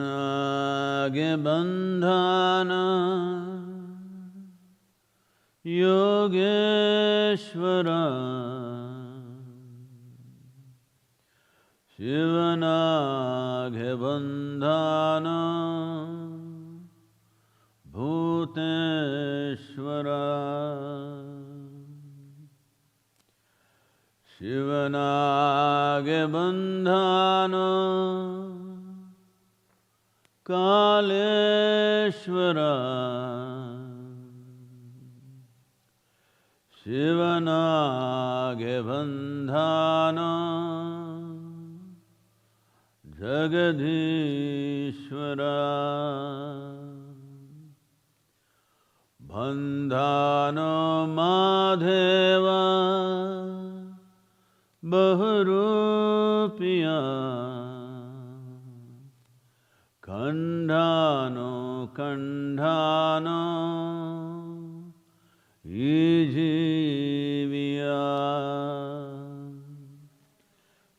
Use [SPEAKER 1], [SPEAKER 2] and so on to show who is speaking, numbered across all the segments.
[SPEAKER 1] Shivanage bandhana Yogeshwara Shivanage bandhana Bhuteshwara Shivanage bandhana Kaleshwara Shivanage bandhana Jagadishwara bandhana Madheva Bahurupiya Kandhano Kandhano Ijiviya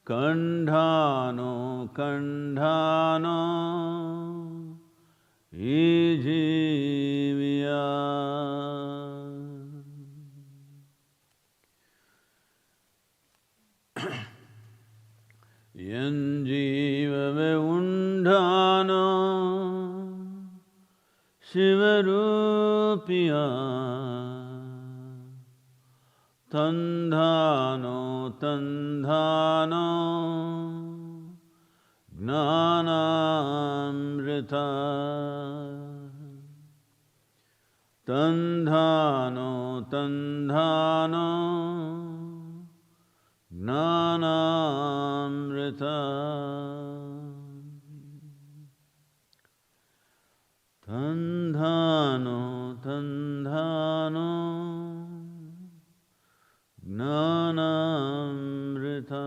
[SPEAKER 1] Kandhano Kandhano Ijiviya Yanjiva Undhano Shivarupiya Tandhano Tandhano Gnanamrita Tandhano Tandhano Gnanamrita Tandhano Tandhano Gnanamrita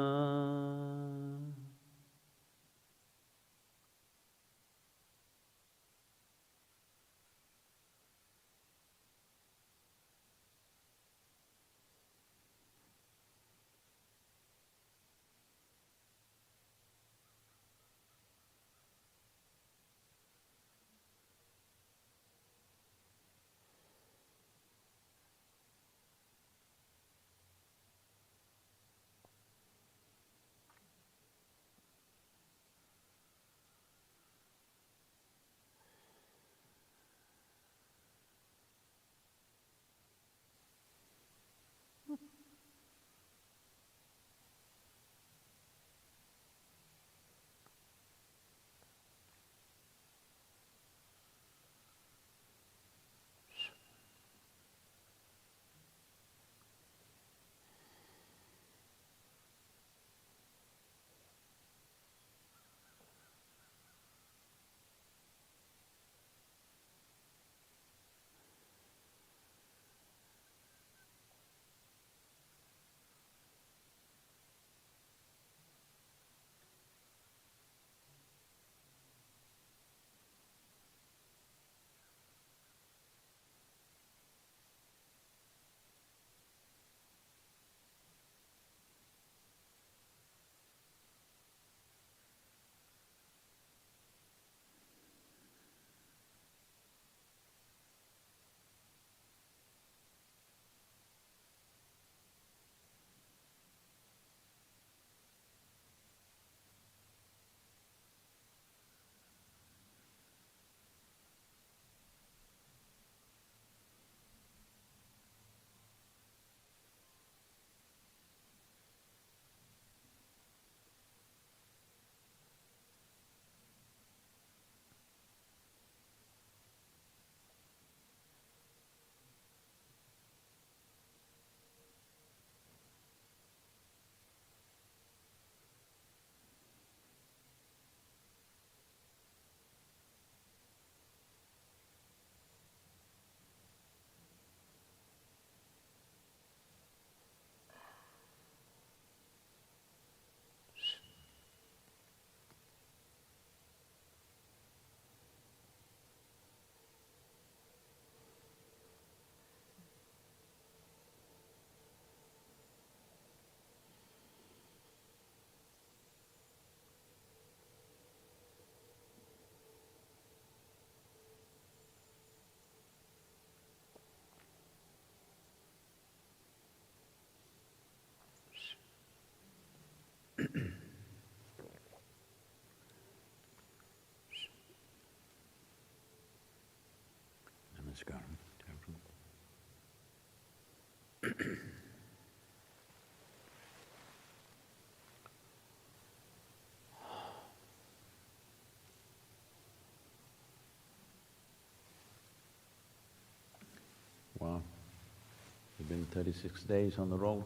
[SPEAKER 1] Namaskaram. Wow, you've been 36 days on the road.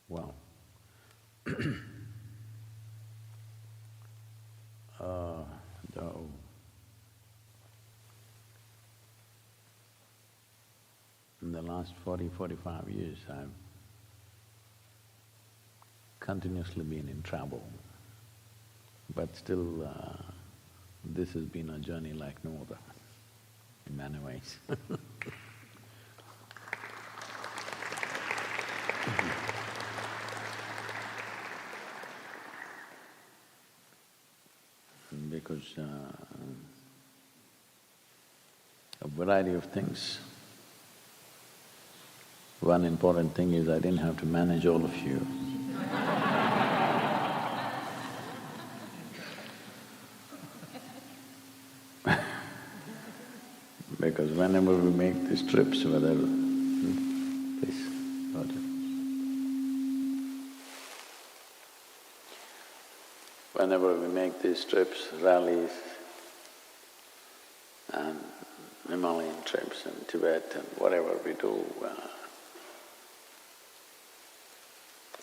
[SPEAKER 1] Well, though in the last 45 years I've continuously been in travel, but still this has been a journey like no other in many ways. Because a variety of things. One important thing is I didn't have to manage all of you. Because whenever we make these trips, whether… please, Roger. Whenever we make these trips, rallies and Himalayan trips and Tibet and whatever we do,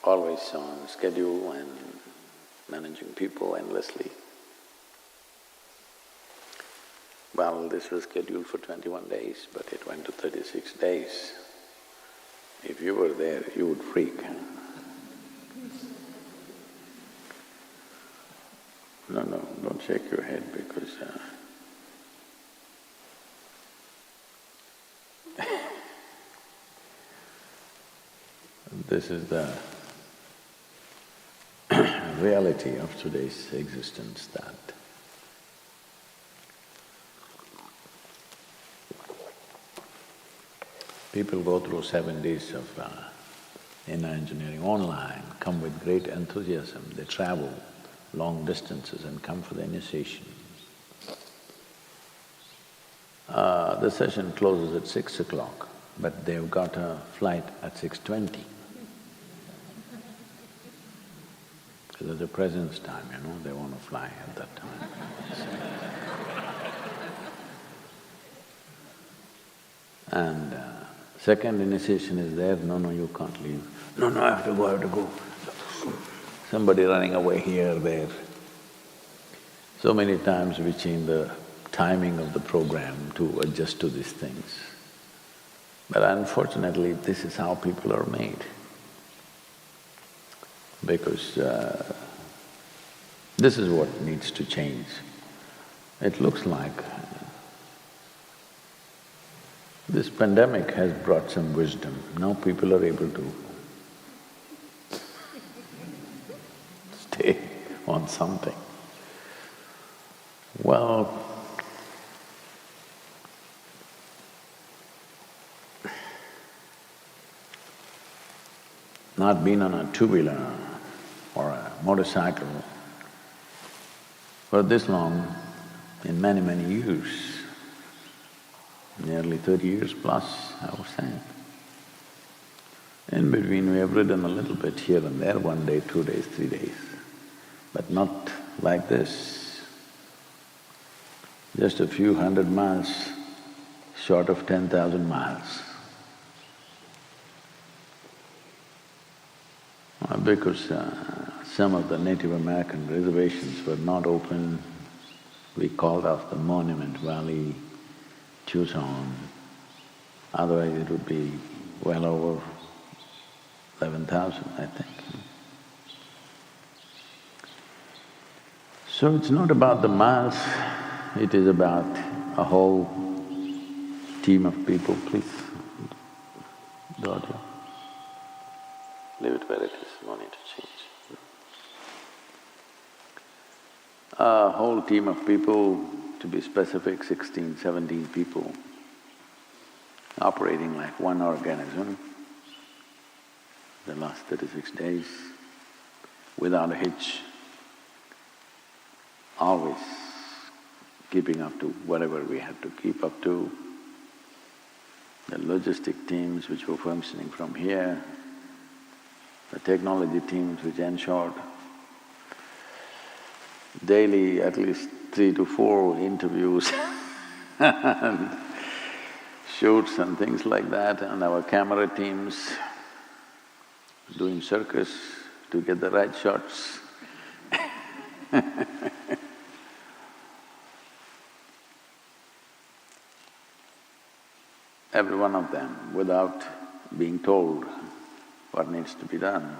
[SPEAKER 1] always on schedule and managing people endlessly. Well, this was scheduled for 21 days, but it went to 36 days. If you were there, you would freak. No, don't shake your head because this is the reality of today's existence, that people go through 7 days of inner engineering online, come with great enthusiasm, they travel long distances and come for the initiation. The session closes at 6 o'clock, but they've got a flight at 6:20. Because at the presence time, they want to fly at that time. And second initiation is there, no, you can't leave. No, I have to go. Somebody running away here, there. So many times we change the timing of the program to adjust to these things. But unfortunately, this is how people are made. Because this is what needs to change. It looks like this pandemic has brought some wisdom. Now people are able to stay on something. Well, not being on a two-wheeler or a motorcycle for this long in many, many years, nearly 30 years plus, I was saying. In between we have ridden a little bit here and there, 1 day, 2 days, 3 days, but not like this. Just a few 100 miles short of 10,000 miles. Because some of the Native American reservations were not open, we called off the Monument Valley, Tucson, otherwise it would be well over 11,000, I think. So it's not about the mass, it is about a whole team of people. Please, the audio. Leave it where it is, no need to change. A whole team of people, to be specific, 16, 17 people, operating like one organism the last 36 days, without a hitch, always keeping up to whatever we had to keep up to. The logistic teams which were functioning from here, the technology teams which ensured daily at least 3 to 4 interviews and shoots and things like that, and our camera teams doing circus to get the right shots. Every one of them, without being told what needs to be done,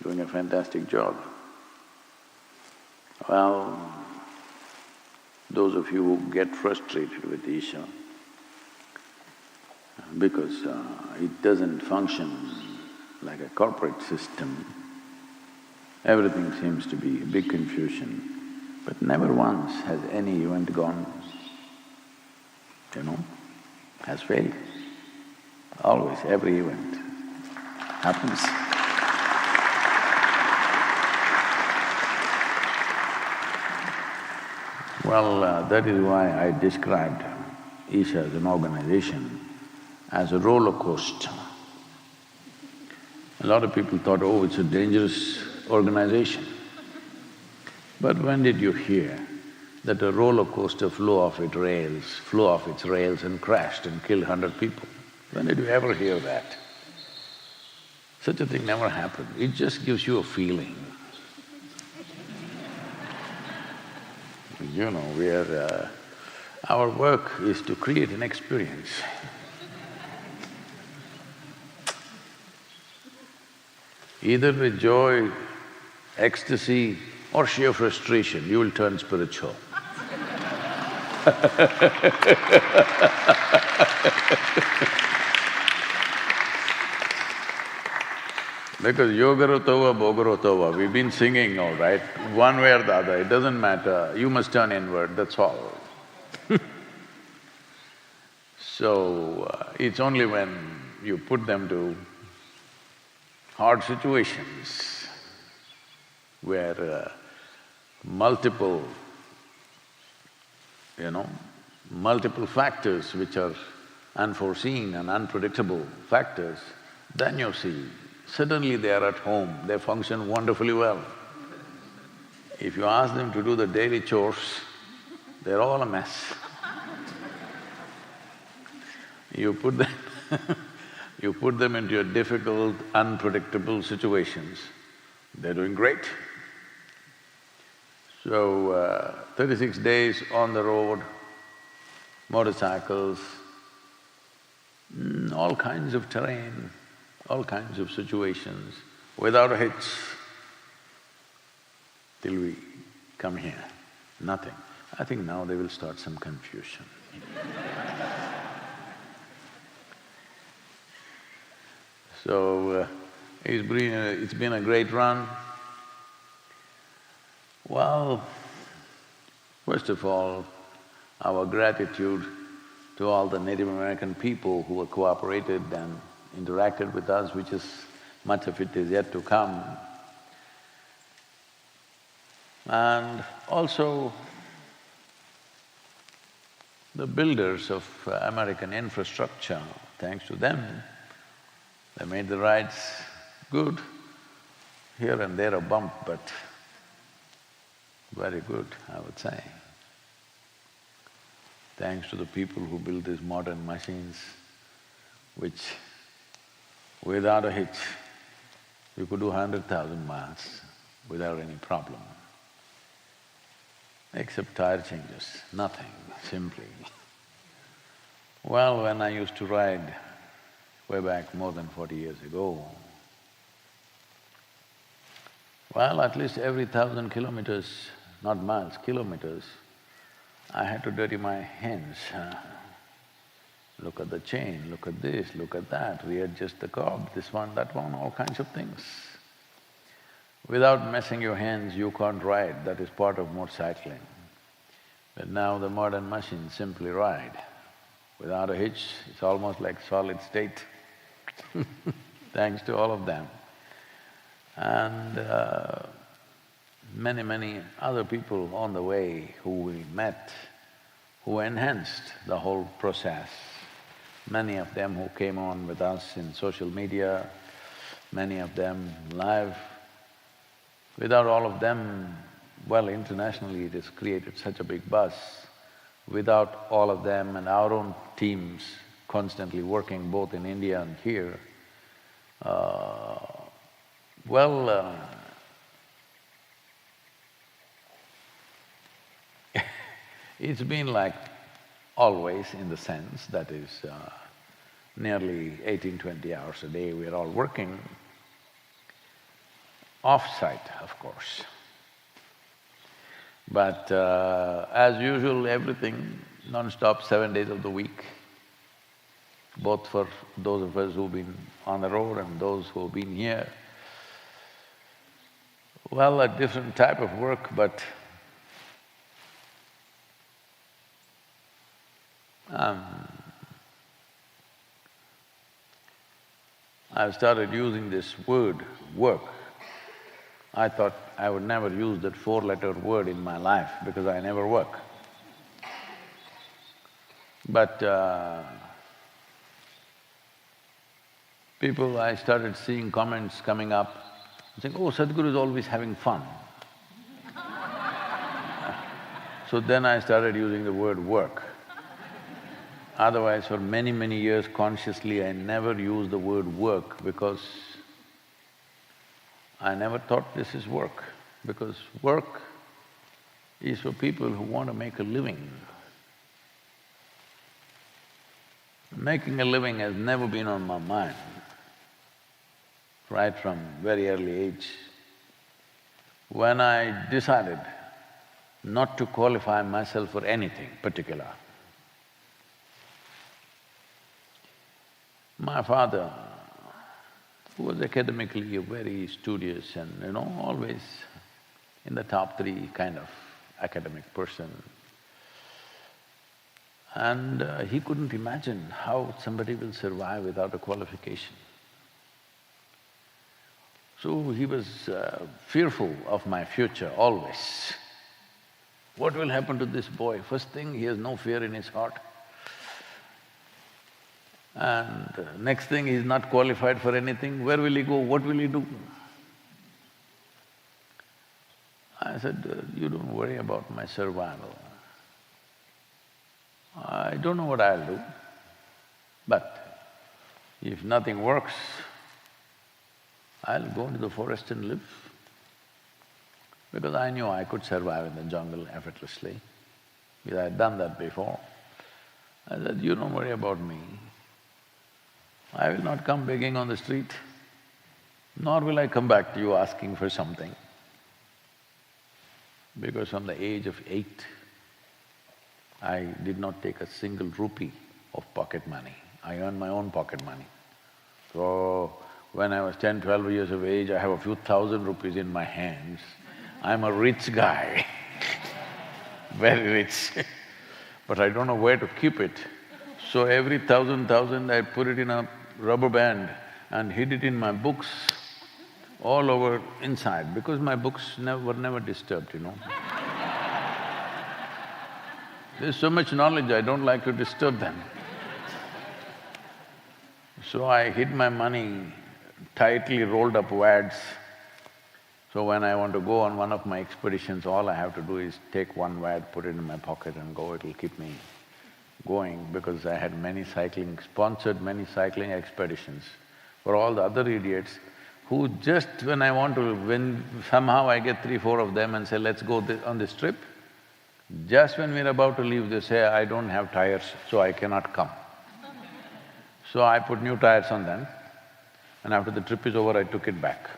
[SPEAKER 1] doing a fantastic job. Well, those of you who get frustrated with Isha because it doesn't function like a corporate system, everything seems to be a big confusion, but never once has any event gone, has failed. Always, every event happens. Well, that is why I described Isha as an organization, as a roller coaster. A lot of people thought, oh, it's a dangerous organization. But when did you hear that a roller coaster flew off its rails and crashed and killed 100 people? When did you ever hear that? Such a thing never happened. It just gives you a feeling. Our work is to create an experience. Either with joy, ecstasy or sheer frustration, you will turn spiritual. Because yogarotava, bhogarotava, we've been singing all right, one way or the other, it doesn't matter, you must turn inward, that's all. So, it's only when you put them to hard situations where multiple factors which are unforeseen and unpredictable factors, then you see, suddenly they are at home, they function wonderfully well. If you ask them to do the daily chores, they're all a mess. You put them into difficult, unpredictable situations, they're doing great. So, 36 days on the road, motorcycles, all kinds of terrain, all kinds of situations, without a hitch, till we come here, nothing. I think now they will start some confusion. So, it's been a great run. Well, first of all, our gratitude to all the Native American people who have cooperated and interacted with us, which is… much of it is yet to come. And also the builders of American infrastructure, thanks to them, they made the rides good. Here and there a bump, but very good, I would say. Thanks to the people who built these modern machines, which without a hitch, you could do 100,000 miles without any problem. Except tire changes, nothing, simply. Well, when I used to ride way back more than 40 years ago, well, at least every 1,000 kilometers not miles, kilometers, I had to dirty my hands. Look at the chain, look at this, look at that, readjust the cob, this one, that one, all kinds of things. Without messing your hands, you can't ride, that is part of motorcycling. But now the modern machines simply ride. Without a hitch, it's almost like solid state thanks to all of them. And many other people on the way who we met, who enhanced the whole process. Many of them who came on with us in social media, many of them live. Without all of them, well, internationally it has created such a big buzz. Without all of them and our own teams constantly working both in India and here, it's been like always in the sense that is nearly 18-20 hours a day we're all working, off-site, of course. But as usual, everything non-stop 7 days of the week, both for those of us who've been on the road and those who've been here. Well, a different type of work, but I've started using this word, work. I thought I would never use that four-letter word in my life because I never work. But people, I started seeing comments coming up, saying, oh, Sadhguru is always having fun. So then I started using the word work. Otherwise, for many years consciously, I never used the word work because I never thought this is work, because work is for people who want to make a living. Making a living has never been on my mind, right from very early age. When I decided not to qualify myself for anything particular, my father, who was academically a very studious and always in the top three kind of academic person, and he couldn't imagine how somebody will survive without a qualification. So he was fearful of my future always. What will happen to this boy? First thing, he has no fear in his heart. And next thing, he's not qualified for anything. Where will he go? What will he do? I said, you don't worry about my survival. I don't know what I'll do, but if nothing works, I'll go into the forest and live. Because I knew I could survive in the jungle effortlessly, because I had done that before. I said, you don't worry about me. I will not come begging on the street, nor will I come back to you asking for something. Because from the age of 8, I did not take a single rupee of pocket money. I earned my own pocket money. So, when I was 10, 12 years of age, I have a few thousand rupees in my hands. I'm a rich guy very rich but I don't know where to keep it. So every thousand, I put it in a rubber band and hid it in my books all over inside, because my books were never disturbed, There's so much knowledge, I don't like to disturb them. So I hid my money, tightly rolled up wads. So when I want to go on one of my expeditions, all I have to do is take one wad, put it in my pocket and go, it'll keep me going, because I had sponsored many cycling expeditions for all the other idiots who just when somehow I get 3, 4 of them and say, let's go on this trip, just when we're about to leave, they say, I don't have tires, so I cannot come. So I put new tires on them, and after the trip is over, I took it back.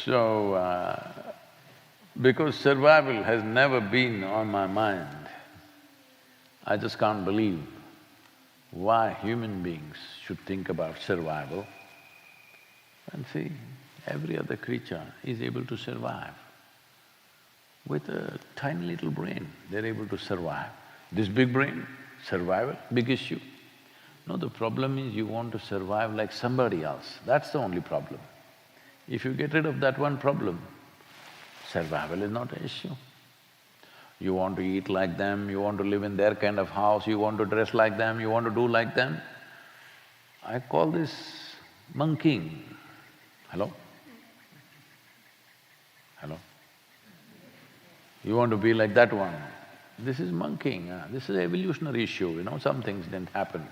[SPEAKER 1] So, because survival has never been on my mind, I just can't believe why human beings should think about survival. And see, every other creature is able to survive. With a tiny little brain, they're able to survive. This big brain, survival, big issue. No, the problem is you want to survive like somebody else, that's the only problem. If you get rid of that one problem, survival is not an issue. You want to eat like them, you want to live in their kind of house, you want to dress like them, you want to do like them. I call this monkeying. Hello? Hello? You want to be like that one. This is monkeying, this is an evolutionary issue, some things didn't happen.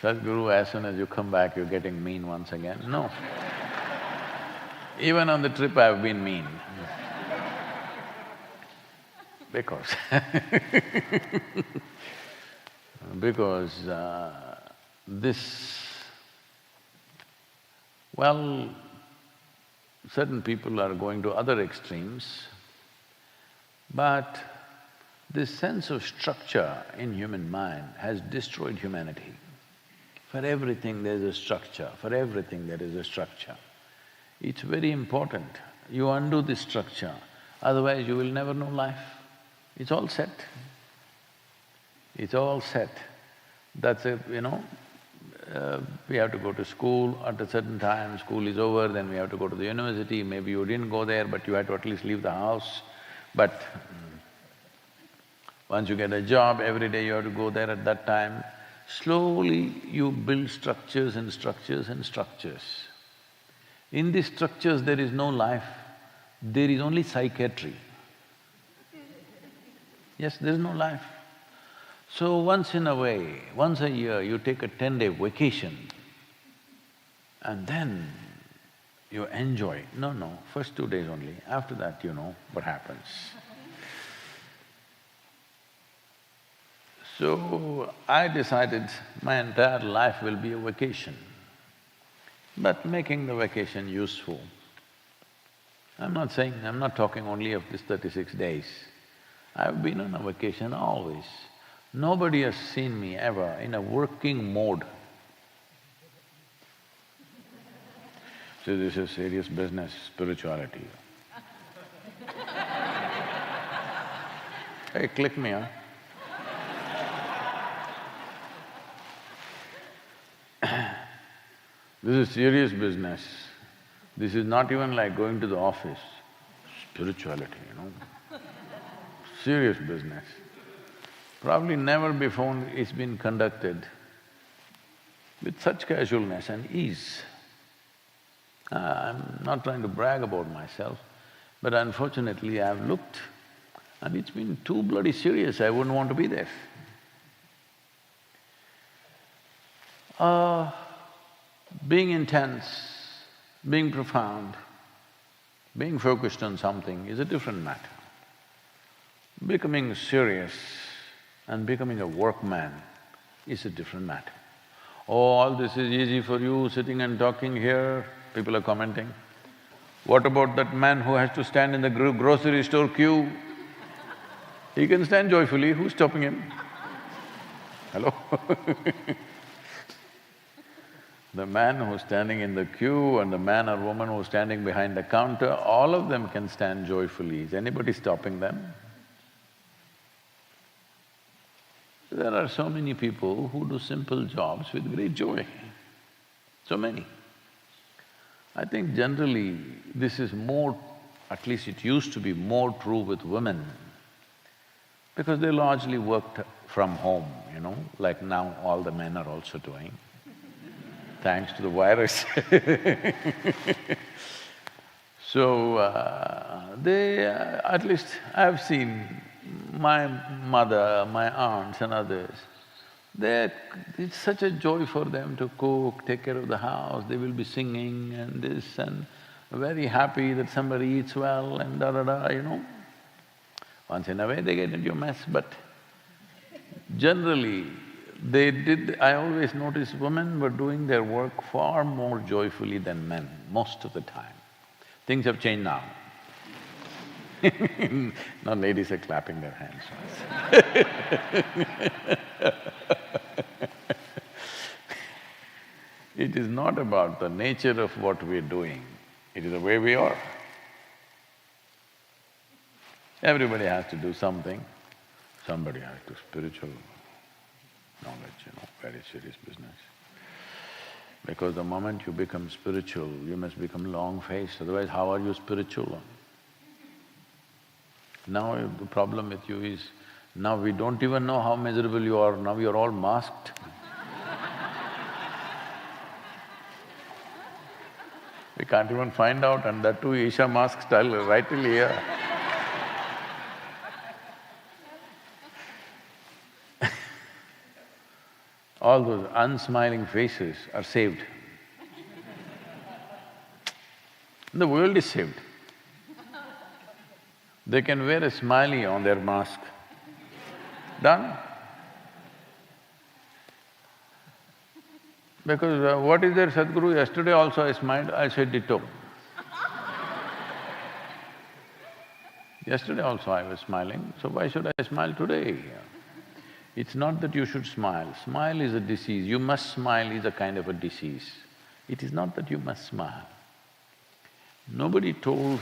[SPEAKER 1] Sadhguru, as soon as you come back, you're getting mean once again. No. Even on the trip, I've been mean. Because well, certain people are going to other extremes, but this sense of structure in human mind has destroyed humanity. For everything there is a structure, for everything there is a structure. It's very important you undo this structure, otherwise you will never know life. It's all set. It's all set. That's it, we have to go to school at a certain time, school is over, then we have to go to the university, maybe you didn't go there but you had to at least leave the house. But once you get a job, every day you have to go there at that time. Slowly you build structures and structures and structures. In these structures there is no life, there is only psychiatry. Yes, there is no life. So once in a way, once a year, you take a 10-day vacation and then you enjoy. No, first 2 days only, after that you know what happens. So I decided my entire life will be a vacation, but making the vacation useful. I'm not talking only of this 36 days. I've been on a vacation always. Nobody has seen me ever in a working mode. So this is serious business, spirituality. Hey, click me, huh? This is serious business. This is not even like going to the office. Spirituality, Serious business. Probably never before it's been conducted with such casualness and ease. I'm not trying to brag about myself, but unfortunately I've looked and it's been too bloody serious, I wouldn't want to be there. Being intense, being profound, being focused on something is a different matter. Becoming serious and becoming a workman is a different matter. Oh, all this is easy for you, sitting and talking here, people are commenting. What about that man who has to stand in the grocery store queue? He can stand joyfully, who's stopping him? Hello? The man who's standing in the queue and the man or woman who's standing behind the counter, all of them can stand joyfully. Is anybody stopping them? There are so many people who do simple jobs with great joy, so many. I think generally this is more, at least it used to be more true with women, because they largely worked from home, like now all the men are also doing, thanks to the virus. So, at least I've seen my mother, my aunts and others, it's such a joy for them to cook, take care of the house, they will be singing and this and very happy that somebody eats well and da-da-da, Once in a way they get into a mess, but generally I always noticed women were doing their work far more joyfully than men, most of the time. Things have changed now. Now ladies are clapping their hands. It is not about the nature of what we're doing, it is the way we are. Everybody has to do something, somebody has to spiritual knowledge, very serious business. Because the moment you become spiritual, you must become long-faced, otherwise how are you spiritual? Now the problem with you is, now we don't even know how miserable you are, now you're all masked. We can't even find out, and that too Isha mask style right till here. All those unsmiling faces are saved. The world is saved. They can wear a smiley on their mask. Done. Because what is there, Sadhguru? Yesterday also I smiled, I said ditto. Yesterday also I was smiling, so why should I smile today? It's not that you should smile. Smile is a disease. You must smile is a kind of a disease. It is not that you must smile. Nobody told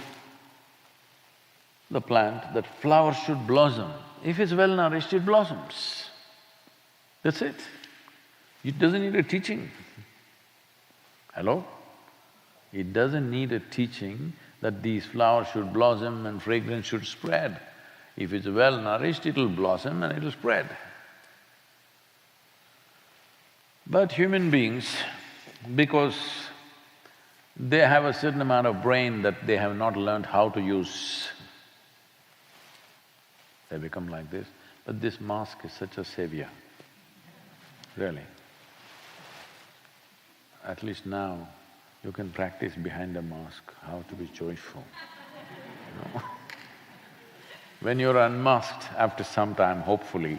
[SPEAKER 1] the plant that flowers should blossom. If it's well nourished, it blossoms. That's it. It doesn't need a teaching. Hello? It doesn't need a teaching that these flowers should blossom and fragrance should spread. If it's well nourished, it'll blossom and it'll spread. But human beings, because they have a certain amount of brain that they have not learned how to use, they become like this. But this mask is such a savior, really. At least now, you can practice behind the mask how to be joyful, When you're unmasked after some time, hopefully,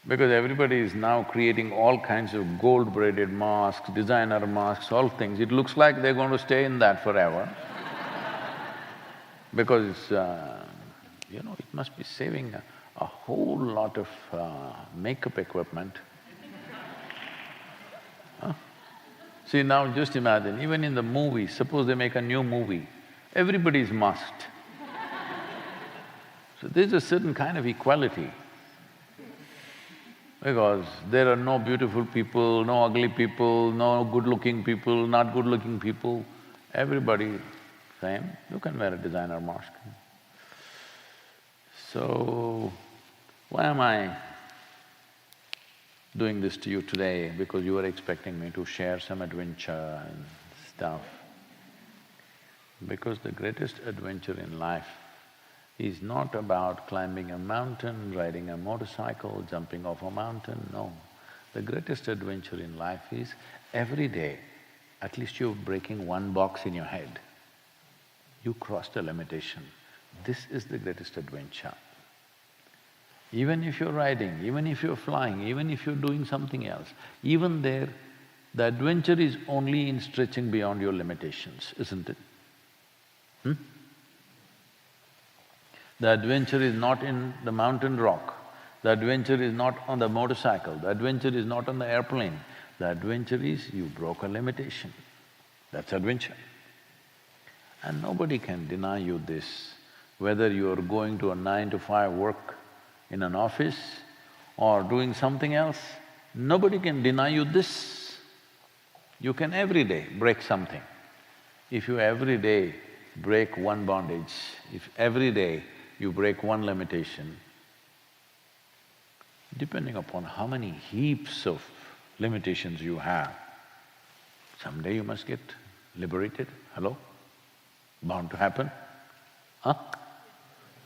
[SPEAKER 1] because everybody is now creating all kinds of gold-braided masks, designer masks, all things, it looks like they're going to stay in that forever. Because it must be saving a whole lot of makeup equipment. Huh? See, now just imagine, even in the movies, suppose they make a new movie, everybody is masked. So there's a certain kind of equality. Because there are no beautiful people, no ugly people, no good-looking people, not good-looking people, everybody same, you can wear a designer mask. So, why am I doing this to you today? Because you were expecting me to share some adventure and stuff. Because the greatest adventure in life is not about climbing a mountain, riding a motorcycle, jumping off a mountain, no. The greatest adventure in life is every day, at least you're breaking one box in your head. You crossed a limitation. This is the greatest adventure. Even if you're riding, even if you're flying, even if you're doing something else, even there, the adventure is only in stretching beyond your limitations, isn't it? The adventure is not in the mountain rock, the adventure is not on the motorcycle, the adventure is not on the airplane. The adventure is you broke a limitation. That's adventure. And nobody can deny you this, whether you're going to a 9 to 5 work in an office or doing something else, nobody can deny you this. You can every day break something. If you every day break one bondage, if every day you break one limitation, depending upon how many heaps of limitations you have, someday you must get liberated. Hello? Bound to happen. Huh?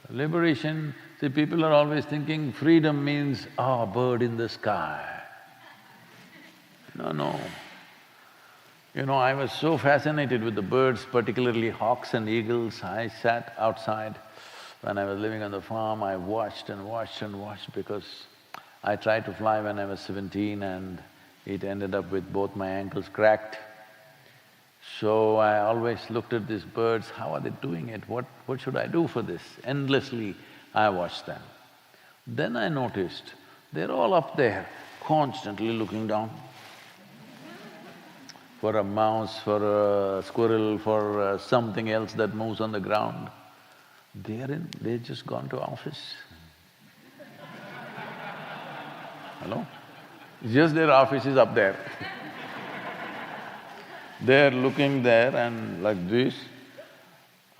[SPEAKER 1] Liberation, see, people are always thinking freedom means, bird in the sky. No. I was so fascinated with the birds, particularly hawks and eagles. I sat outside When I was living on the farm, I watched and watched and watched because I tried to fly when I was 17 and it ended up with both my ankles cracked. So I always looked at these birds, how are they doing it? What should I do for this? Endlessly I watched them. Then I noticed they're all up there, constantly looking down. For a mouse, for a squirrel, for something else that moves on the ground. They've just gone to office. Hello? Just their office is up there. They're looking there and like this.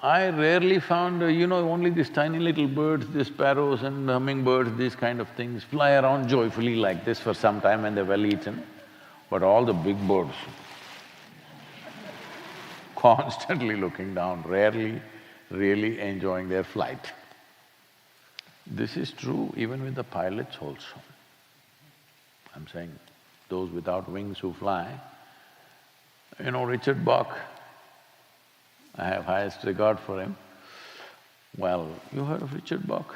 [SPEAKER 1] I rarely found, only these tiny little birds, these sparrows and hummingbirds, these kind of things fly around joyfully like this for some time when they're well eaten. But all the big birds, constantly looking down, rarely really enjoying their flight. This is true even with the pilots also. I'm saying those without wings who fly. Richard Bach, I have highest regard for him. Well, you heard of Richard Bach?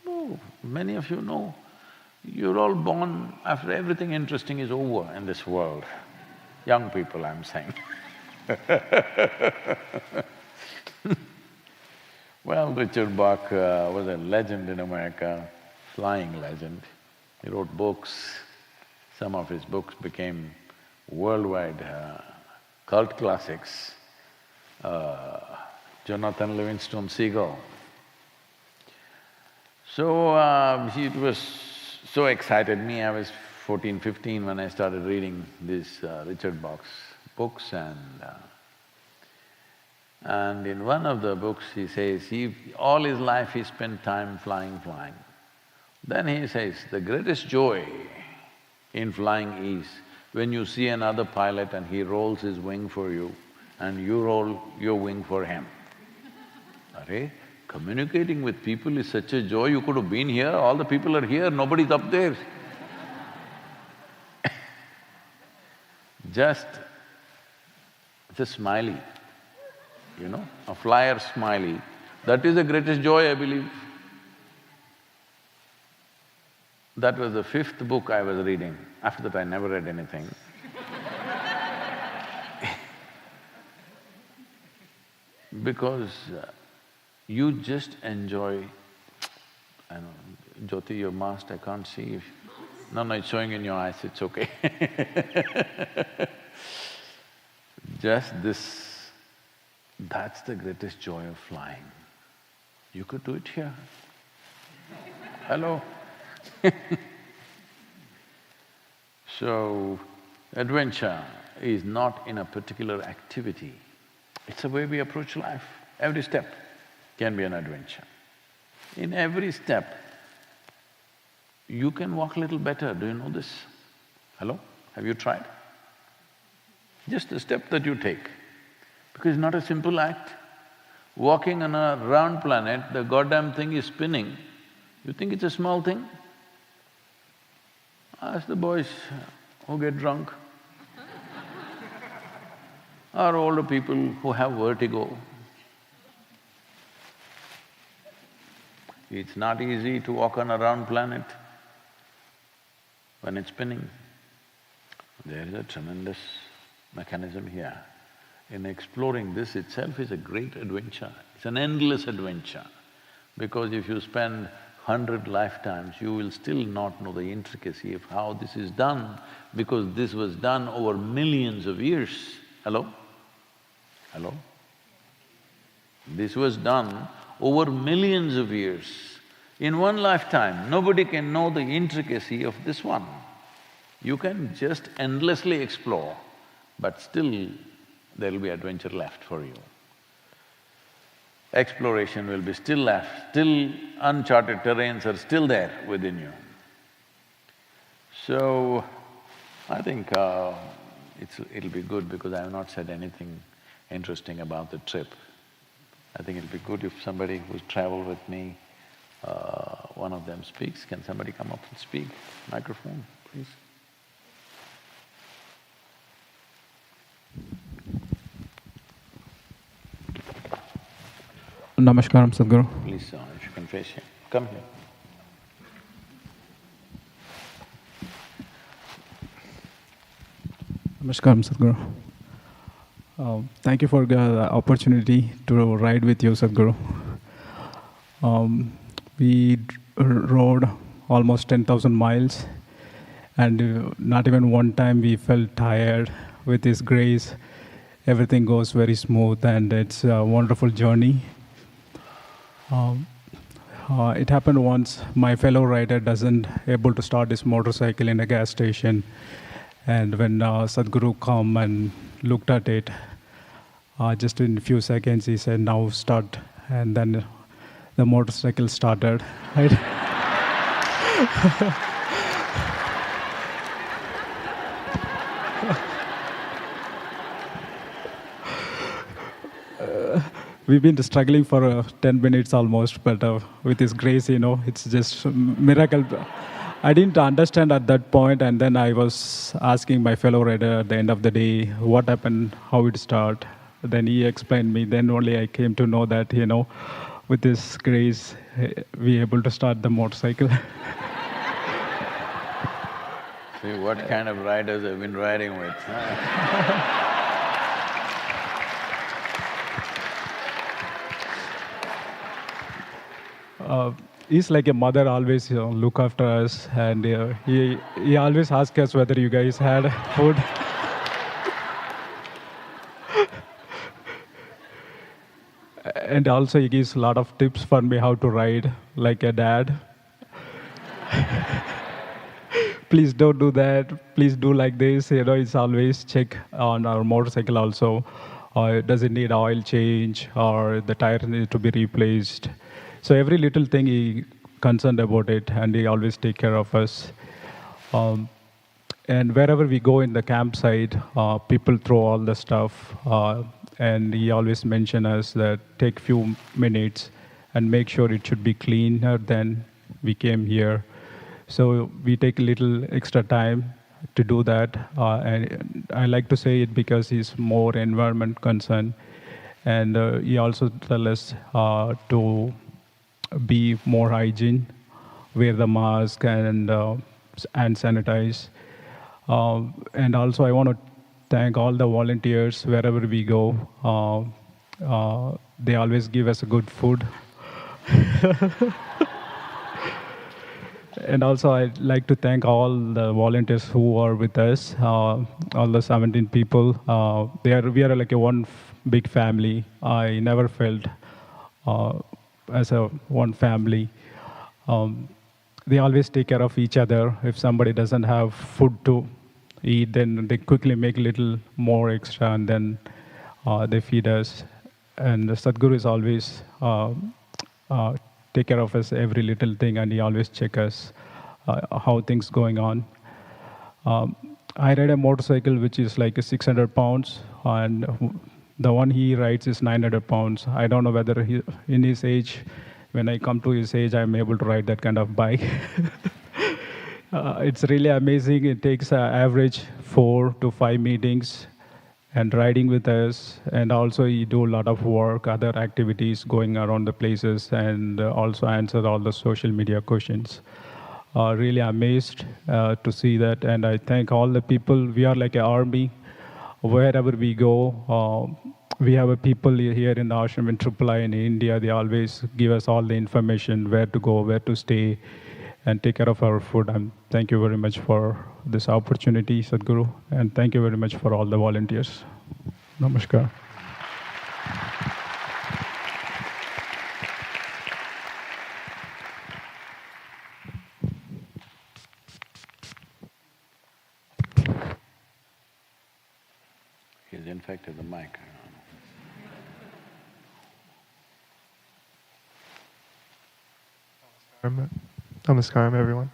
[SPEAKER 1] No, many of you know. You're all born after everything interesting is over in this world. Young people, I'm saying. Well, Richard Bach was a legend in America, flying legend. He wrote books. Some of his books became worldwide cult classics. Jonathan Livingston Seagull. So, it was so excited me. I was 14, 15 when I started reading these Richard Bach's books and in one of the books he says, all his life he spent time flying. Then he says, the greatest joy in flying is when you see another pilot and he rolls his wing for you and you roll your wing for him. Arey, communicating with people is such a joy, you could have been here, all the people are here, nobody's up there. Just smiley, a flyer smiley, that is the greatest joy, I believe. That was the fifth book I was reading. After that, I never read anything. Because you just enjoy… I know, Jyoti, you're masked, I can't see if… No, it's showing in your eyes, it's okay. Just this, that's the greatest joy of flying. You could do it here. Hello? So, adventure is not in a particular activity, it's the way we approach life. Every step can be an adventure. In every step, you can walk a little better, do you know this? Hello? Have you tried? Just the step that you take, because it's not a simple act. Walking on a round planet, the goddamn thing is spinning. You think it's a small thing? Ask the boys who get drunk or older people who have vertigo. It's not easy to walk on a round planet when it's spinning. There is a tremendous mechanism here. In exploring this itself is a great adventure. It's an endless adventure. Because if you spend 100 lifetimes, you will still not know the intricacy of how this is done, because this was done over millions of years. Hello? Hello? This was done over millions of years. In one lifetime, nobody can know the intricacy of this one. You can just endlessly explore, but still there'll be adventure left for you. Exploration will be still left, still uncharted terrains are still there within you. So, I think it'll be good because I have not said anything interesting about the trip. I think it'll be good if somebody who's traveled with me, one of them speaks. Can somebody come up and speak? Microphone, please.
[SPEAKER 2] Namaskaram, Sadhguru.
[SPEAKER 1] Please, you can face him. Come here.
[SPEAKER 2] Namaskaram, Sadhguru. Thank you for the opportunity to ride with you, Sadhguru. We rode almost 10,000 miles, and not even one time we felt tired. With His grace, everything goes very smooth, and it's a wonderful journey. It happened once. My fellow rider doesn't able to start his motorcycle in a gas station, and when Sadhguru come and looked at it, just in a few seconds he said, "Now start," and then the motorcycle started. Right? We've been struggling for 10 minutes almost, but with His grace, it's just a miracle. I didn't understand at that point, and then I was asking my fellow rider at the end of the day, what happened, how it started. Then he explained me. Then only I came to know that, with His grace, we able to start the motorcycle.
[SPEAKER 1] See what kind of riders I've been riding with, huh?
[SPEAKER 2] He's like a mother, always look after us, and he always asks us whether you guys had food. And also he gives a lot of tips for me how to ride like a dad. Please don't do that, please do like this. It's always check on our motorcycle also. Does it need oil change, or the tire need to be replaced? So every little thing he concerned about it, and he always take care of us. And wherever we go in the campsite, people throw all the stuff, and he always mention us that take few minutes and make sure it should be cleaner than we came here. So we take a little extra time to do that, and I like to say it because he's more environment concerned, and he also tell us to be more hygiene, wear the mask, and sanitize. And also I want to thank all the volunteers wherever we go. They always give us good food. And also I'd like to thank all the volunteers who are with us, all the 17 people. We are like a one big family. I never felt as a one family. They always take care of each other. If somebody doesn't have food to eat, then they quickly make a little more extra, and then they feed us. And Sadhguru is always take care of us every little thing, and he always check us how things going on. I ride a motorcycle which is like 600 pounds, and the one he rides is 900 pounds. I don't know whether in his age, when I come to his age, I'm able to ride that kind of bike. It's really amazing. It takes average 4 to 5 meetings and riding with us, and also you do a lot of work, other activities going around the places, and also answer all the social media questions. Really amazed to see that, and I thank all the people. We are like an army. Wherever we go, we have a people here in the ashram in AAA in India. They always give us all the information, where to go, where to stay, and take care of our food. And thank you very much for this opportunity, Sadhguru, and thank you very much for all the volunteers. Namaskar.
[SPEAKER 1] He's infected the mic.
[SPEAKER 3] Namaskaram, everyone.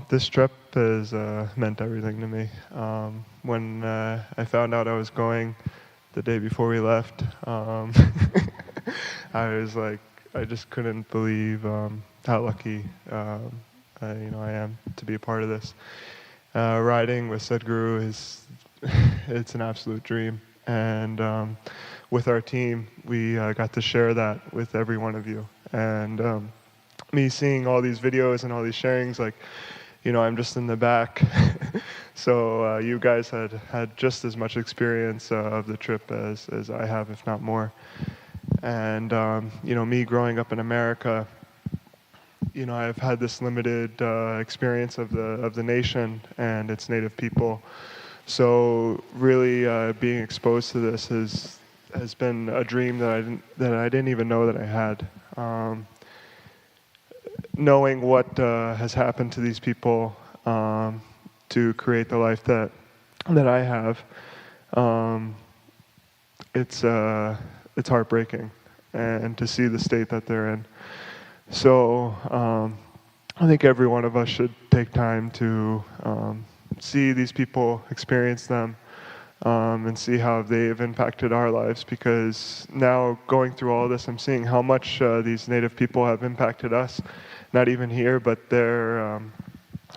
[SPEAKER 3] This trip has meant everything to me. When I found out I was going the day before we left, I was like, I just couldn't believe how lucky I am to be a part of this. Riding with Sadhguru it's an absolute dream. And with our team, we got to share that with every one of you. And me seeing all these videos and all these sharings, like, I'm just in the back. So you guys had just as much experience of the trip as I have, if not more. And me growing up in America, I've had this limited experience of the nation and its native people. So really being exposed to this has been a dream that I didn't even know that I had. Knowing what has happened to these people to create the life that I have, it's heartbreaking, and to see the state that they're in. So I think every one of us should take time to see these people, experience them, and see how they've impacted our lives, because now going through all this, I'm seeing how much these native people have impacted us, not even here, but their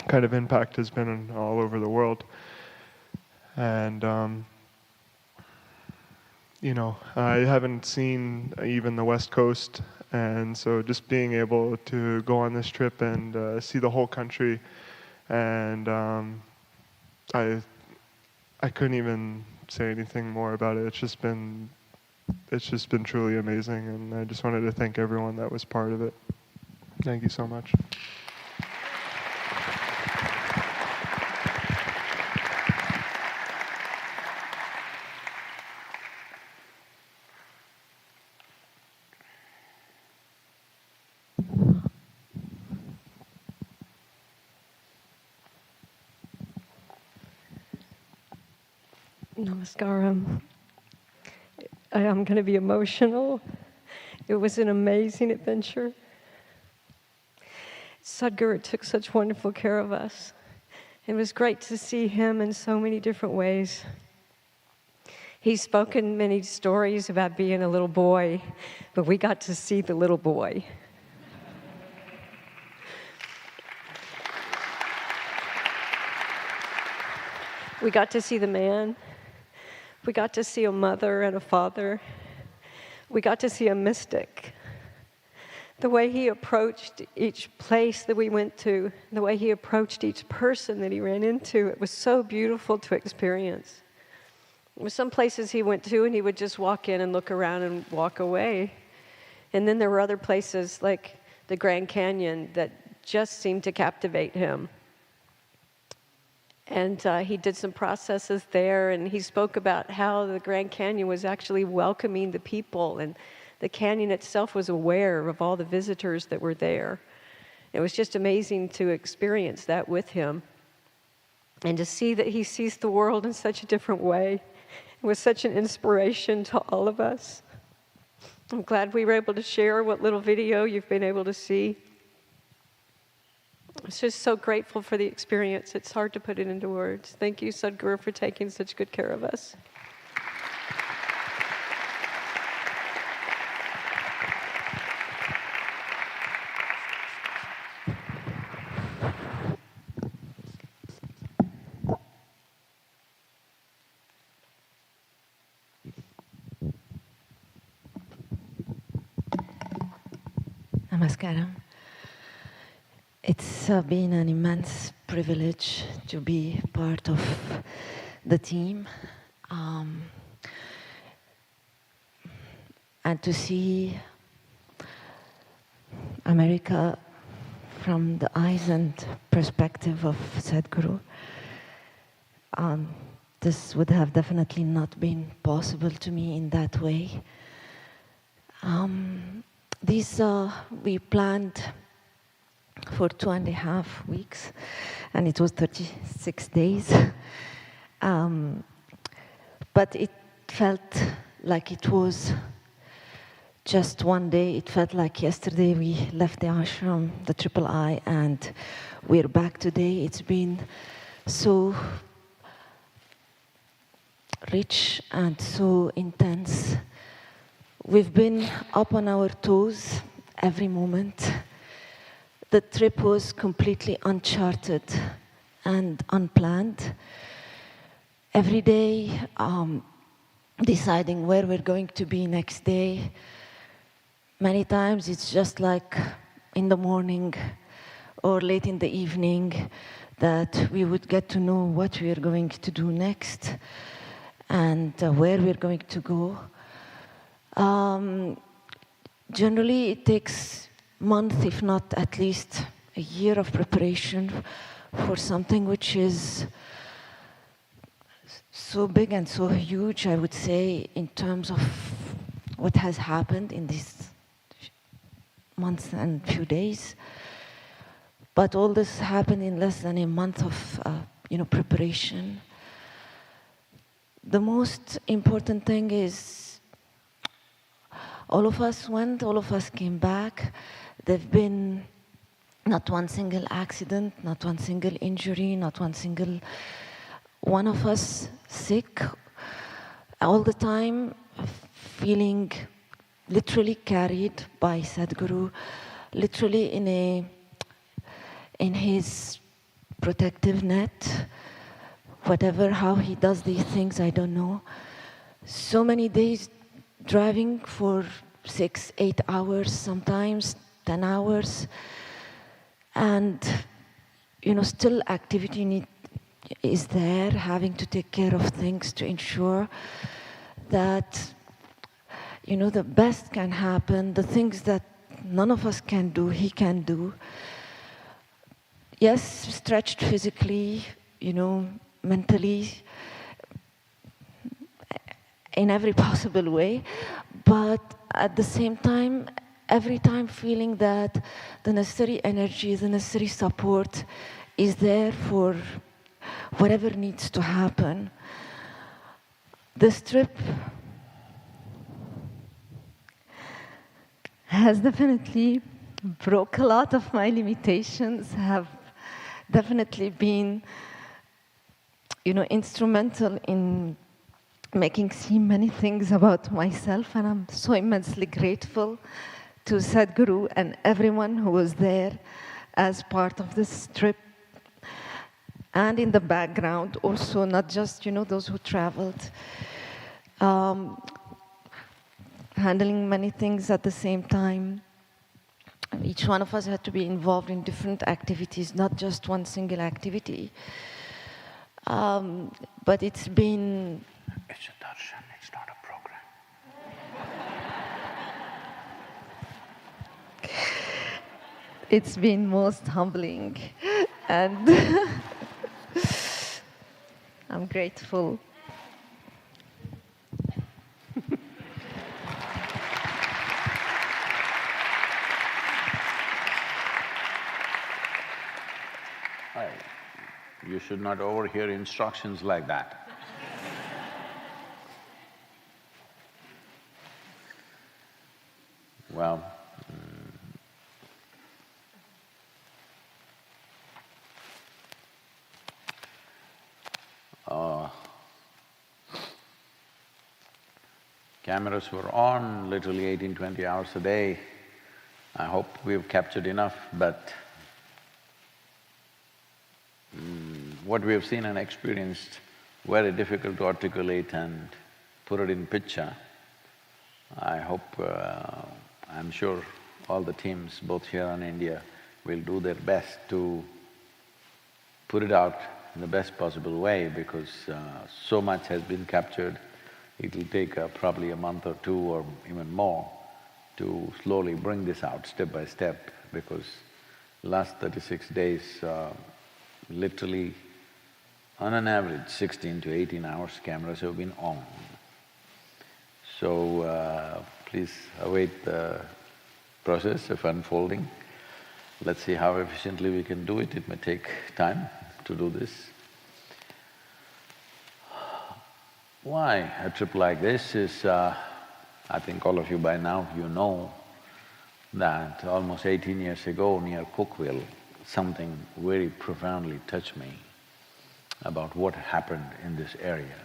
[SPEAKER 3] kind of impact has been all over the world. And I haven't seen even the West Coast, and so just being able to go on this trip and see the whole country, and I couldn't even say anything more about it. It's just been truly amazing, and I just wanted to thank everyone that was part of it. Thank you so much.
[SPEAKER 4] Namaskaram. I'm going to be emotional. It was an amazing adventure. Sadhguru took such wonderful care of us. It was great to see him in so many different ways. He's spoken many stories about being a little boy, but we got to see the little boy. We got to see the man. We got to see a mother and a father. We got to see a mystic. The way he approached each place that we went to, the way he approached each person that he ran into, it was so beautiful to experience. There were some places he went to and he would just walk in and look around and walk away. And then there were other places like the Grand Canyon that just seemed to captivate him. And he did some processes there, and he spoke about how the Grand Canyon was actually welcoming the people, and the canyon itself was aware of all the visitors that were there. It was just amazing to experience that with him, and to see that he sees the world in such a different way. It was such an inspiration to all of us. I'm glad we were able to share what little video you've been able to see. I'm just so grateful for the experience. It's hard to put it into words. Thank you, Sadhguru, for taking such good care of us.
[SPEAKER 5] Namaskaram. It's been an immense privilege to be part of the team and to see America from the eyes and perspective of Sadhguru. This would have definitely not been possible to me in that way. We planned for 2.5 weeks, and it was 36 days. But it felt like it was just one day. It felt like yesterday we left the ashram, the Triple I, and we're back today. It's been so rich and so intense. We've been up on our toes every moment. The trip was completely uncharted and unplanned. Every day deciding where we're going to be next day. Many times it's just like in the morning or late in the evening that we would get to know what we are going to do next and where we're going to go. Generally, it takes months, if not at least a year of preparation for something which is so big and so huge, I would say, in terms of what has happened in these months and few days. But all this happened in less than a month of preparation. The most important thing is all of us went, all of us came back. There've been not one single accident, not one single injury, not one single one of us sick. All the time feeling literally carried by Sadhguru, literally in his protective net. Whatever, how he does these things, I don't know. So many days driving for 6, 8 hours, sometimes 10 hours. And, still activity is there, having to take care of things to ensure that, the best can happen, the things that none of us can do, he can do. Yes, stretched physically, mentally, in every possible way, but at the same time, every time feeling that the necessary energy, the necessary support is there for whatever needs to happen. This trip has definitely broke a lot of my limitations, have definitely been instrumental in making see many things about myself, and I'm so immensely grateful to Sadhguru and everyone who was there as part of this trip. And in the background also, not just those who traveled, handling many things at the same time. Each one of us had to be involved in different activities, not just one single activity. But it's been...
[SPEAKER 1] It's a darshan, it's not a program.
[SPEAKER 5] It's been most humbling, and I'm grateful.
[SPEAKER 1] You should not overhear instructions like that. Well, cameras were on literally 18, 20 hours a day. I hope we've captured enough, but what we have seen and experienced, very difficult to articulate and put it in picture. I hope, I'm sure all the teams, both here and India, will do their best to put it out in the best possible way, because so much has been captured. It'll take probably a month or two or even more to slowly bring this out step by step, because last 36 days, literally on an average 16 to 18 hours cameras have been on. So please await the process of unfolding. Let's see how efficiently we can do it. It may take time to do this. Why a trip like this is, I think all of you by now, you know that almost 18 years ago near Cookville, something very profoundly touched me about what happened in this area.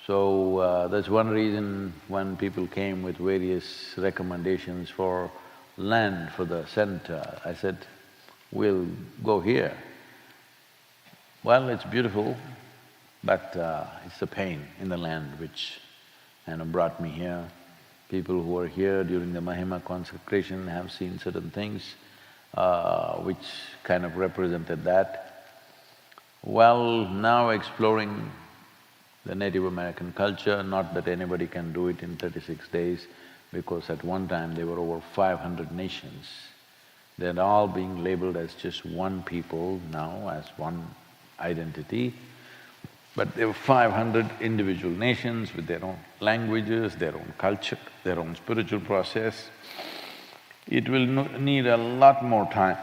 [SPEAKER 1] So that's one reason when people came with various recommendations for land for the center, I said, we'll go here. Well, it's beautiful, But it's the pain in the land which brought me here. People who were here during the Mahima consecration have seen certain things which kind of represented that. Well, now exploring the Native American culture, not that anybody can do it in 36 days, because at one time there were over 500 nations. They're all being labeled as just one people now, as one identity. But there were 500 individual nations with their own languages, their own culture, their own spiritual process. It will need a lot more time.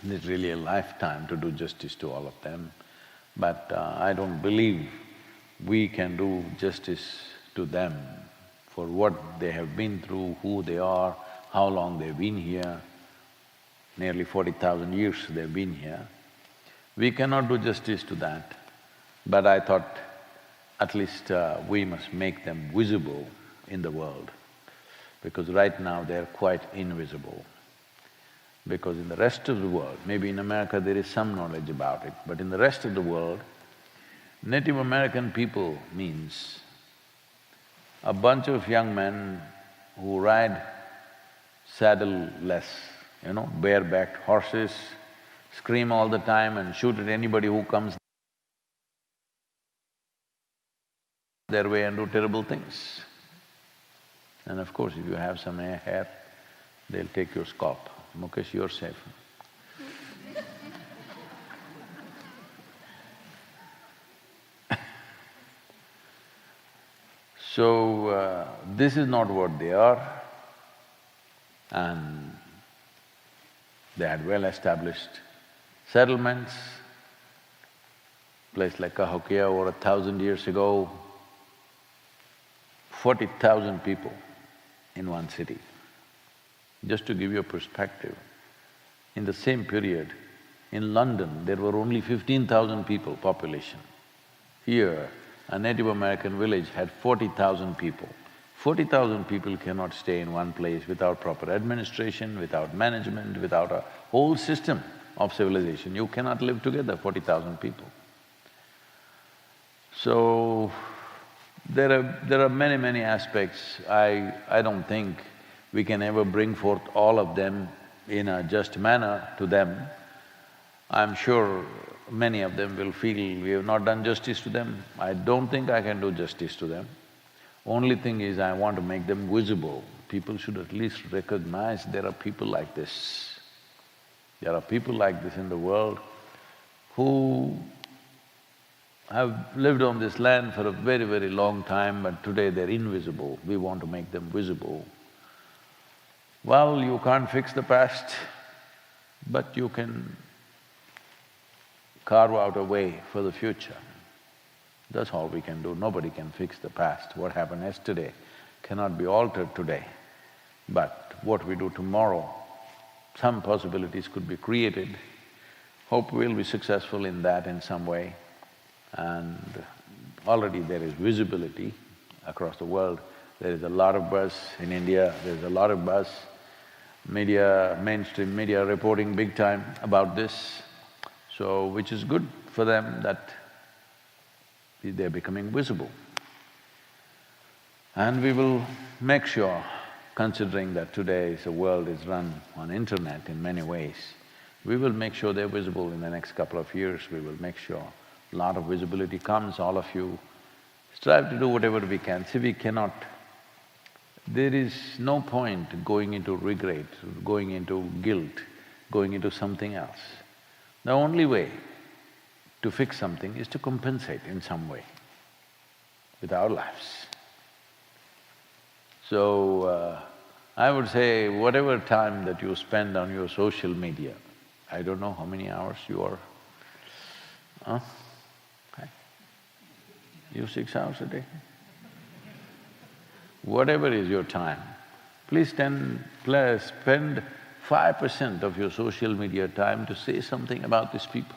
[SPEAKER 1] It's really a lifetime to do justice to all of them. But I don't believe we can do justice to them for what they have been through, who they are, how long they've been here. Nearly 40,000 years they've been here. We cannot do justice to that, but I thought at least we must make them visible in the world, because right now they're quite invisible. Because in the rest of the world, maybe in America there is some knowledge about it, but in the rest of the world, Native American people means a bunch of young men who ride saddle-less, barebacked horses, scream all the time and shoot at anybody who comes their way and do terrible things. And of course, if you have some hair, they'll take your scalp. Mukesh, you're safe. So, this is not what they are, and they had well-established settlements. Place like Cahokia over 1,000 years ago, 40,000 people in one city. Just to give you a perspective, in the same period, in London, there were only 15,000 people population. Here, a Native American village had 40,000 people. 40,000 people cannot stay in one place without proper administration, without management, without a whole system of civilization. You cannot live together, 40,000 people. So, there are many aspects. I don't think we can ever bring forth all of them in a just manner to them. I'm sure many of them will feel we have not done justice to them. I don't think I can do justice to them. Only thing is, I want to make them visible. People should at least recognize there are people like this. There are people like this in the world who have lived on this land for a very long time, but today they're invisible. We want to make them visible. Well, you can't fix the past, but you can carve out a way for the future. That's all we can do. Nobody can fix the past. What happened yesterday cannot be altered today. But what we do tomorrow, some possibilities could be created. Hope we'll be successful in that in some way. And already there is visibility across the world. There is a lot of buzz in India, there's a lot of buzz. Mainstream media reporting big time about this. So, which is good for them that they're becoming visible. And we will make sure, considering that today's world is run on internet in many ways, we will make sure they're visible in the next couple of years. We will make sure a lot of visibility comes. All of you strive to do whatever we can. See, we cannot… There is no point going into regret, going into guilt, going into something else. The only way to fix something is to compensate in some way with our lives. So, I would say whatever time that you spend on your social media, I don't know how many hours you are… You 6 hours a day? Whatever is your time, please spend 5% of your social media time to say something about these people.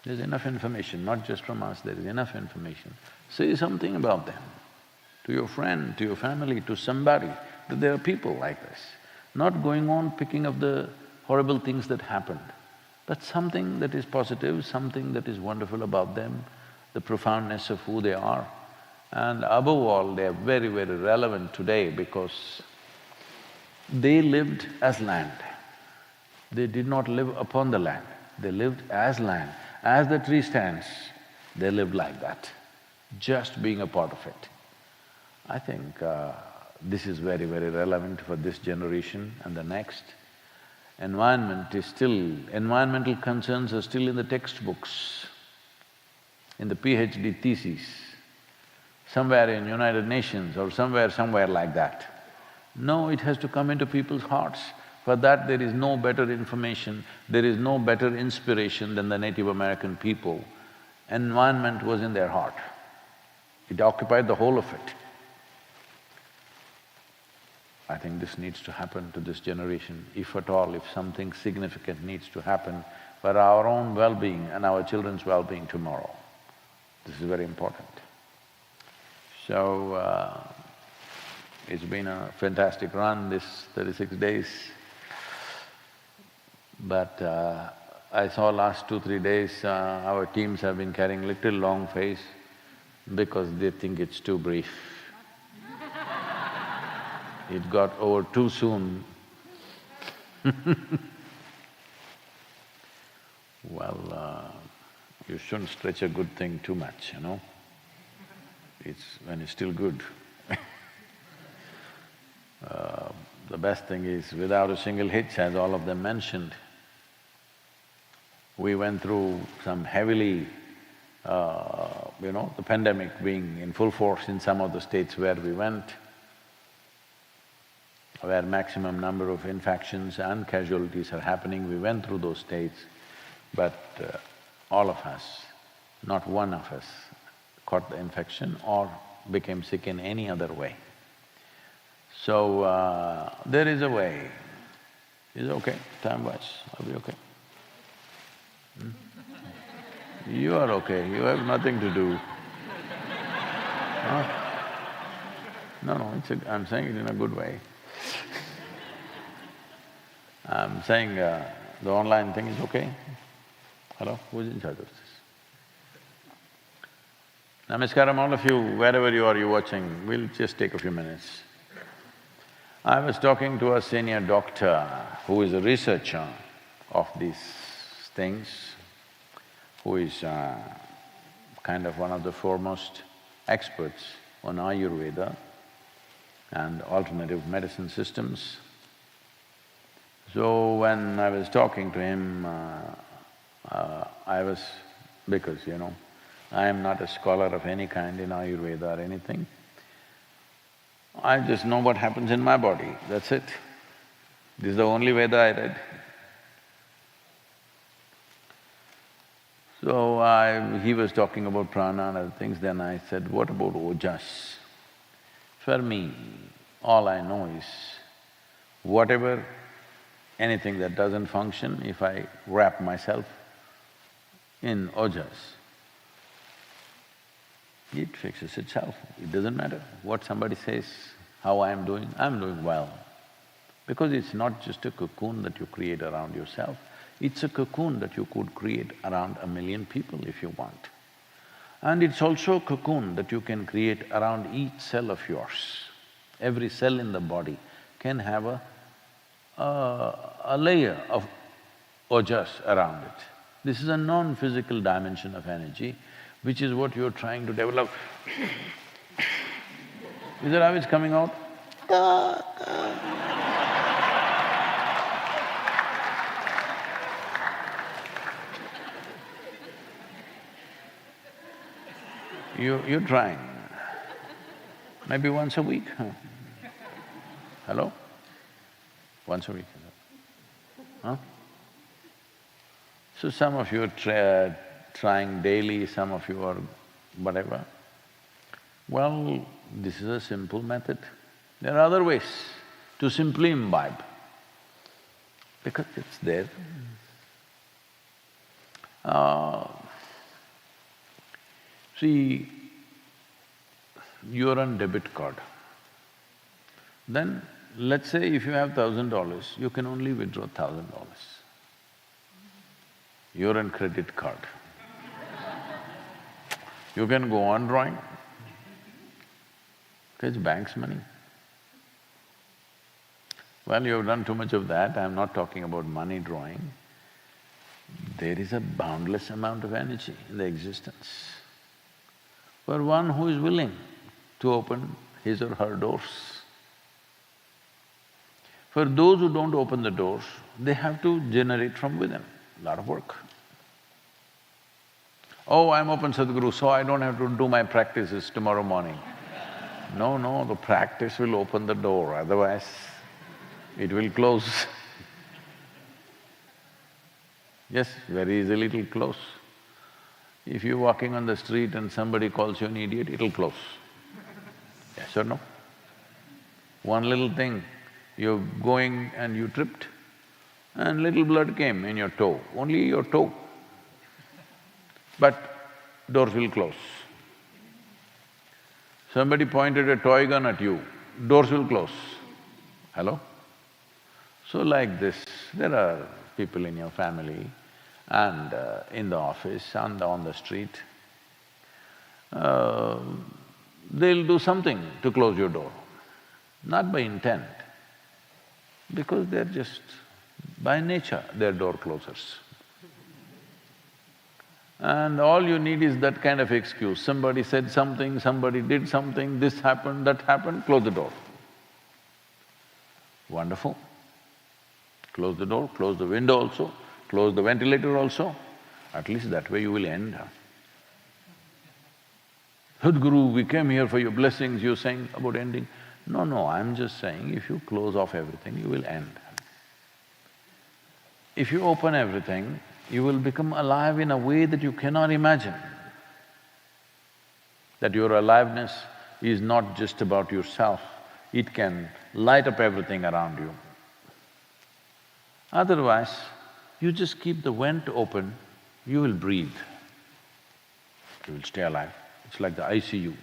[SPEAKER 1] There's enough information, not just from us, there is enough information. Say something about them, to your friend, to your family, to somebody, that there are people like this. Not going on picking up the horrible things that happened. That's something that is positive, something that is wonderful about them, the profoundness of who they are. And above all, they are very, very relevant today because they lived as land. They did not live upon the land, they lived as land. As the tree stands, they lived like that, just being a part of it. I think this is very, very relevant for this generation and the next. Environmental concerns are still in the textbooks, in the PhD thesis, somewhere in United Nations or somewhere like that. No, it has to come into people's hearts. For that, there is no better information, there is no better inspiration than the Native American people. Environment was in their heart. It occupied the whole of it. I think this needs to happen to this generation, if at all, if something significant needs to happen for our own well-being and our children's well-being tomorrow. This is very important. So, it's been a fantastic run, this 36 days. But I saw last 2-3 days, our teams have been carrying little long face because they think it's too brief. It got over too soon. Well, you shouldn't stretch a good thing too much, you know. It's when it's still good. The best thing is without a single hitch, as all of them mentioned. We went through some heavily, the pandemic being in full force in some of the states where we went, where maximum number of infections and casualties are happening. We went through those states, but all of us, not one of us caught the infection or became sick in any other way. So, there is a way. Is it okay, time-wise? Are we okay? You are okay, you have nothing to do. Huh? No, I'm saying it in a good way. I'm saying the online thing is okay? Hello? Who's in charge of this? Namaskaram, all of you, wherever you are, you're watching, we'll just take a few minutes. I was talking to a senior doctor who is a researcher of these things, who is kind of one of the foremost experts on Ayurveda and alternative medicine systems. So when I was talking to him, because I am not a scholar of any kind in Ayurveda or anything, I just know what happens in my body, that's it. This is the only Veda I read. So he was talking about prana and other things, then I said, what about ojas? For me, all I know is anything that doesn't function, if I wrap myself in ojas, it fixes itself. It doesn't matter what somebody says, how I'm doing well. Because it's not just a cocoon that you create around yourself, it's a cocoon that you could create around 1 million people if you want. And it's also a cocoon that you can create around each cell of yours. Every cell in the body can have a layer of ojas around it. This is a non-physical dimension of energy, which is what you're trying to develop. Is that how it's coming out? You're trying. Maybe once a week, huh? Hello? Once a week, huh? So some of you are trying daily, some of you are whatever. Well, this is a simple method. There are other ways to simply imbibe, because it's there. See, you're on debit card. Then, let's say if you have $1,000, you can only withdraw $1,000. you're on credit card. You can go on drawing, fetch bank's money. Well, you've done too much of that, I'm not talking about money drawing. There is a boundless amount of energy in the existence. For one who is willing to open his or her doors. For those who don't open the doors, they have to generate from within, lot of work. Oh, I'm open Sadhguru, so I don't have to do my practices tomorrow morning. No, the practice will open the door, otherwise it will close. Yes, very easily it'll close. If you're walking on the street and somebody calls you an idiot, it'll close. Yes or no? One little thing, you're going and you tripped and little blood came in your toe, only your toe. But doors will close. Somebody pointed a toy gun at you, doors will close. Hello? So like this, there are people in your family and in the office and on the street. They'll do something to close your door, not by intent, because they're just… by nature, they're door closers. And all you need is that kind of excuse. Somebody said something, somebody did something, this happened, that happened, close the door. Wonderful. Close the door, close the window also, close the ventilator also. At least that way you will end. Sadhguru, we came here for your blessings, you're saying about ending. No, I'm just saying if you close off everything, you will end. If you open everything, you will become alive in a way that you cannot imagine. That your aliveness is not just about yourself, it can light up everything around you. Otherwise, you just keep the vent open, you will breathe. You will stay alive. It's like the ICU.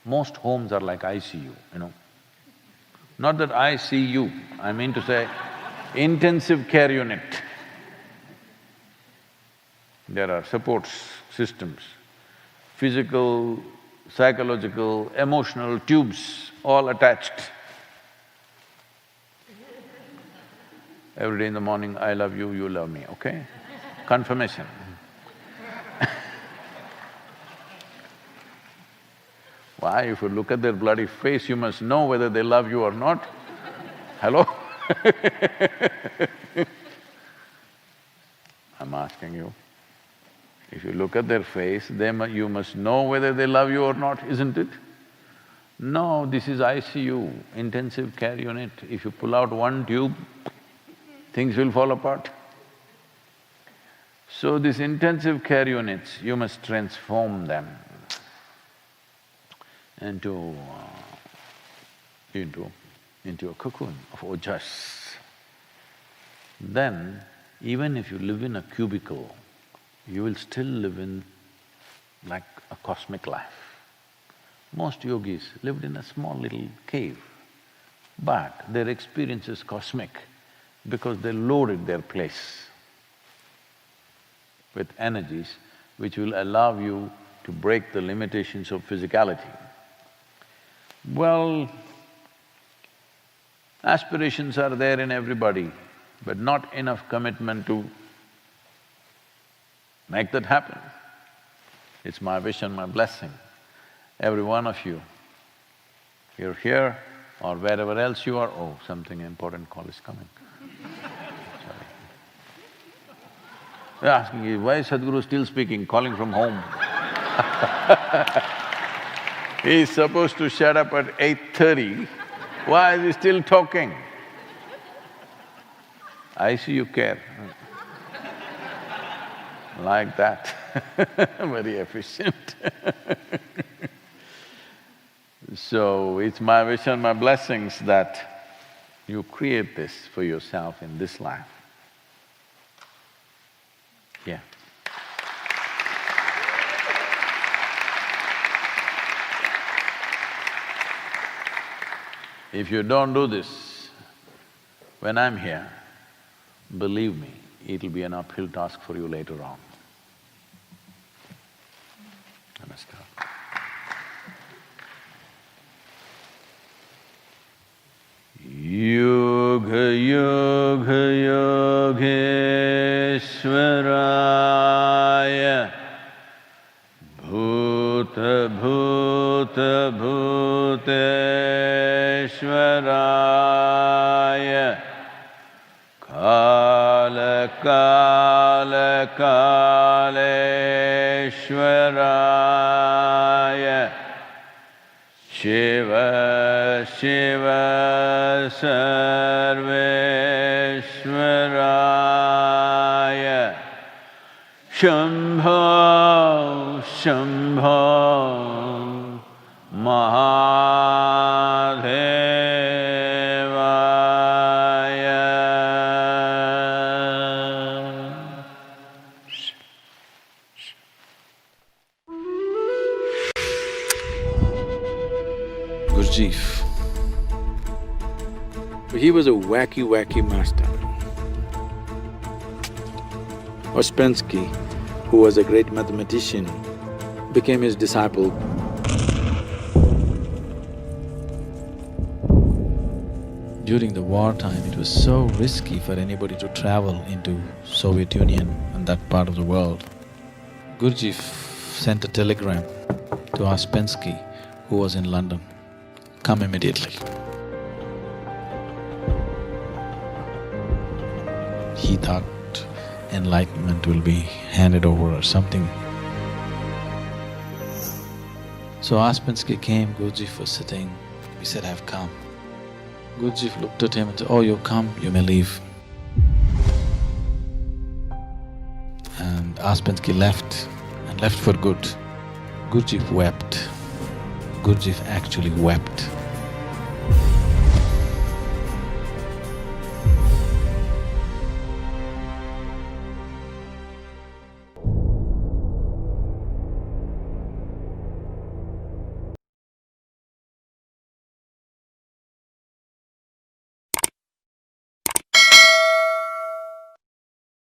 [SPEAKER 1] Most homes are like ICU, you know. Not that I see you, I mean to say intensive care unit. There are support systems, physical, psychological, emotional tubes all attached. Every day in the morning, I love you, you love me, okay? Confirmation. Why? If you look at their bloody face, you must know whether they love you or not. Hello? I'm asking you. If you look at their face, you must know whether they love you or not, isn't it? No, this is ICU, intensive care unit. If you pull out one tube, things will fall apart. So these intensive care units, you must transform them into a cocoon of ojas. Then, even if you live in a cubicle, you will still live in like a cosmic life. Most yogis lived in a small little cave, but their experience is cosmic because they loaded their place with energies which will allow you to break the limitations of physicality. Well, aspirations are there in everybody, but not enough commitment to make that happen. It's my wish and my blessing. Every one of you, you're here or wherever else you are, oh, something important call is coming. Sorry. They're asking you, why is Sadhguru still speaking, calling from home? He's supposed to shut up at 8:30, why is he still talking? ICU care. Like that, very efficient. So, it's my wish and my blessings that you create this for yourself in this life. Yeah. If you don't do this, when I'm here, believe me, it'll be an uphill task for you later on. Namaskar. Yoga Yoga Yogeshwaraya Bhuta Bhuta Bhuteshwaraya Kala Kala Kaleshwaraya Shiva Shiva Sarveshwaraya Shambho Shambho Mahadevaya. Gurjeef. He was a wacky master. Ouspensky, who was a great mathematician, became his disciple.
[SPEAKER 6] During the wartime, it was so risky for anybody to travel into Soviet Union and that part of the world. Gurjeef sent a telegram to Ouspensky, who was in London, "Come immediately." He thought enlightenment will be handed over or something. So Ouspensky came, Gurjeef was sitting, he said, "I've come." Gurjeef looked at him and said, "Oh, you've come, you may leave." And Ouspensky left, and left for good. Gurjeef wept. Gurjeef actually wept.